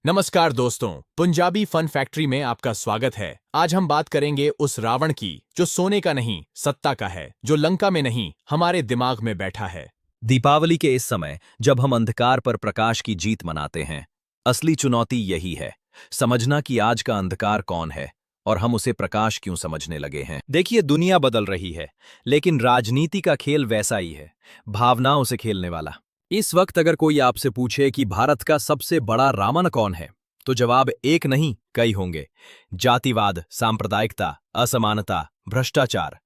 नमस्कार दोस्तों, Punjabi fun factory में आपका स्वागत है। आज हम बात करेंगे उस रावण की जो सोने का नहीं, सत्ता का है, जो लंका में नहीं, हमारे दिमाग में बैठा है। दीपावली के इस समय जब हम अंधकार पर प्रकाश की जीत मनाते हैं, असली चुनौती यही है, समझना कि आज का अंधकार कौन है और हम उसे प्रकाश क्यों समझने लगे हैं। देखिए, दुनिया बदल रही है, लेकिन राजनीति का खेल वैसा ही है, भावनाओं से खेलने वाला। इस वक्त अगर कोई आपसे पूछे कि भारत का सबसे बड़ा रावण कौन है, तो जवाब एक नहीं, कई होंगे। जातिवाद, सांप्रदायिकता, असमानता, भ्रष्टाचार।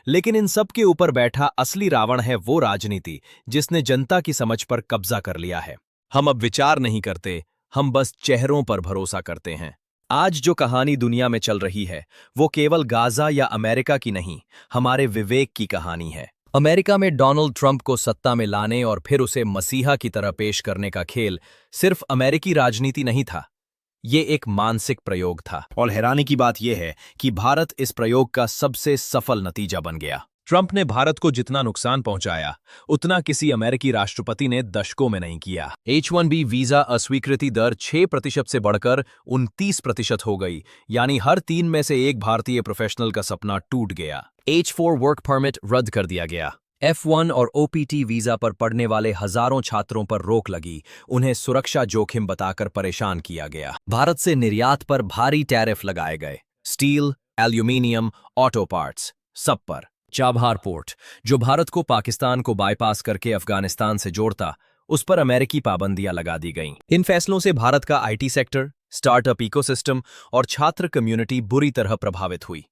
लेकिन इन सब के ऊपर बैठा असली रावण है वो राजनीति जिसने जनता की समझ पर कब्जा कर लिया है। हम अब विचार नहीं करते, हम बस चेहरों पर भरोसा करते हैं। आज जो कहानी दुनिया में चल रही है वो केवल गाजा या अमेरिका की नहीं, हमारे विवेक की कहानी है। अमेरिका में डोनाल्ड ट्रंप को सत्ता में लाने और फिर उसे मसीहा की तरह पेश करने का खेल सिर्फ अमेरिकी राजनीति नहीं था, ये एक मानसिक प्रयोग था। और हैरानी की बात यह है कि भारत इस प्रयोग का सबसे सफल नतीजा बन गया। ट्रंप ने भारत को जितना नुकसान पहुंचाया, उतना किसी अमेरिकी राष्ट्रपति ने दशकों में नहीं किया। H-1B वीजा अस्वीकृति दर 6% से बढ़कर 29% हो गई, यानी हर 3 में से एक भारतीय प्रोफेशनल का सपना टूट गया। H-4 वर्क परमिट रद्द कर दिया गया। F-1 और OPT वीजा पर पढ़ने वाले हजारों छात्रों पर रोक लगी, उन्हें सुरक्षा जोखिम बताकर परेशान किया गया। भारत से निर्यात पर भारी टैरिफ लगाए गए, स्टील, एल्यूमिनियम, ऑटो पार्ट्स, सब पर। चाबहार पोर्ट, जो भारत को पाकिस्तान को बाईपास करके अफगानिस्तान से जोड़ता, उस पर अमेरिकी पाबंदियां लगा दी गईं। इन फैसलों से भारत का IT सेक्टर, स्टार्टअप इकोसिस्टम और छात्र कम्युनिटी बुरी तरह प्रभावित हुई।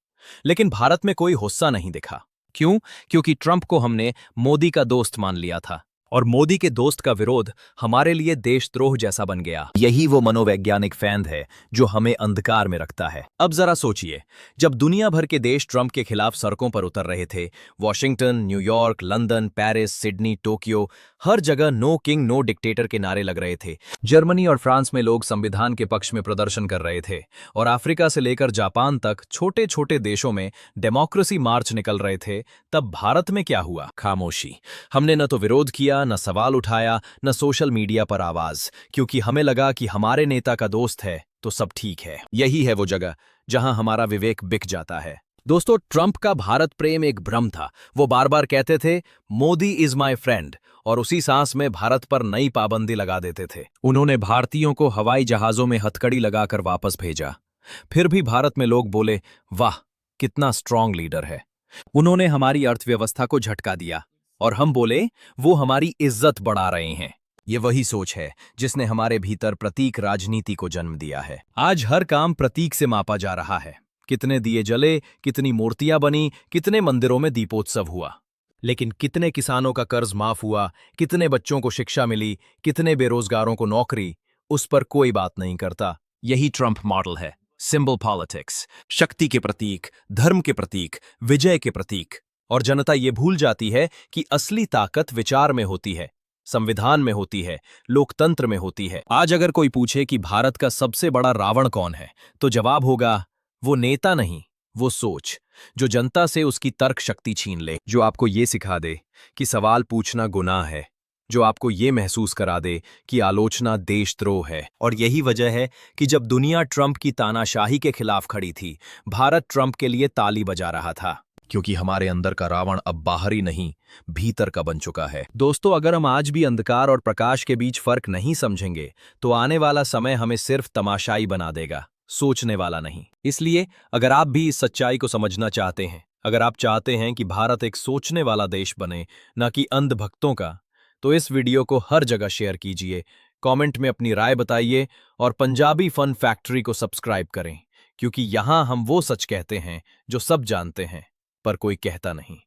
लेकिन भारत में कोई गुस्सा नहीं दिखा। क्यों? क्योंकि ट्रंप को हमने मोदी का दोस्त मान लिया था, और मोदी के दोस्त का विरोध हमारे लिए देशद्रोह जैसा बन गया। यही वो मनोवैज्ञानिक फैंद है जो हमें अंधकार में रखता है। अब जरा सोचिए, जब दुनिया भर के देश ट्रंप के खिलाफ सड़कों पर उतर रहे थे, Washington, New York, London, Paris, Sydney, Tokyo, हर जगह नो किंग नो डिक्टेटर के नारे लग रहे थे। जर्मनी और फ्रांस में लोग संविधान के पक्ष में प्रदर्शन कर रहे थे, और अफ्रीका से लेकर जापान तक छोटे छोटे देशों में डेमोक्रेसी मार्च निकल रहे थे, तब भारत में क्या हुआ? खामोशी। हमने न तो विरोध किया, न सवाल उठाया, न सोशल मीडिया पर आवाज, क्योंकि हमें लगा कि हमारे नेता का दोस्त है तो सब ठीक है। यही है वो जगह जहां हमारा विवेक बिक जाता है। दोस्तों, ट्रंप का भारत प्रेम एक भ्रम था। वो बार बार कहते थे, मोदी इज माय फ्रेंड, और उसी सांस में भारत पर नई पाबंदी लगा देते थे। उन्होंने भारतीयों को हवाई जहाजों में हथकड़ी लगाकर वापस भेजा। फिर भी भारत में लोग बोले, वाह, कितना स्ट्रांग लीडर है। उन्होंने हमारी अर्थव्यवस्था को झटका दिया, और हम बोले, वो हमारी इज्जत बढ़ा रहे हैं। ये वही सोच है जिसने हमारे भीतर प्रतीक राजनीति को जन्म दिया है। आज हर काम प्रतीक से मापा जा रहा है। कितने दिए जले, कितनी मूर्तियां बनी, कितने मंदिरों में दीपोत्सव हुआ। लेकिन कितने किसानों का कर्ज माफ हुआ, कितने बच्चों को शिक्षा मिली, कितने बेरोजगारों को नौकरी, उस पर कोई बात नहीं करता। यही ट्रंप मॉडल है। सिंबल पॉलिटिक्स, शक्ति के प्रतीक, धर्म के प्रतीक, विजय के प्रतीक। और जनता ये भूल जाती है कि असली ताकत विचार में होती है, संविधान में होती है, लोकतंत्र में होती है। आज अगर कोई पूछे कि भारत का सबसे बड़ा रावण कौन है, तो जवाब होगा, वो नेता नहीं, वो सोच, जो जनता से उसकी तर्क शक्ति छीन ले, जो आपको ये सिखा दे कि सवाल पूछना गुनाह है, जो आपको ये महसूस करा दे कि आलोचना देशद्रोह है। और यही वजह है कि जब दुनिया ट्रंप की तानाशाही के खिलाफ खड़ी थी, भारत ट्रंप के लिए ताली बजा रहा था, क्योंकि हमारे अंदर का रावण अब बाहरी नहीं, भीतर का बन चुका है। दोस्तों, अगर हम आज भी अंधकार और प्रकाश के बीच फर्क नहीं समझेंगे, तो आने वाला समय हमें सिर्फ तमाशाई बना देगा, सोचने वाला नहीं। इसलिए अगर आप भी इस सच्चाई को समझना चाहते हैं, अगर आप चाहते हैं कि भारत एक सोचने वाला देश बने, न कि अंधभक्तों का, तो इस वीडियो को हर जगह शेयर कीजिए, कमेंट में अपनी राय बताइए, और पंजाबी फन फैक्ट्री को सब्सक्राइब करें, क्योंकि यहां हम वो सच कहते हैं जो सब जानते हैं, पर कोई कहता नहीं।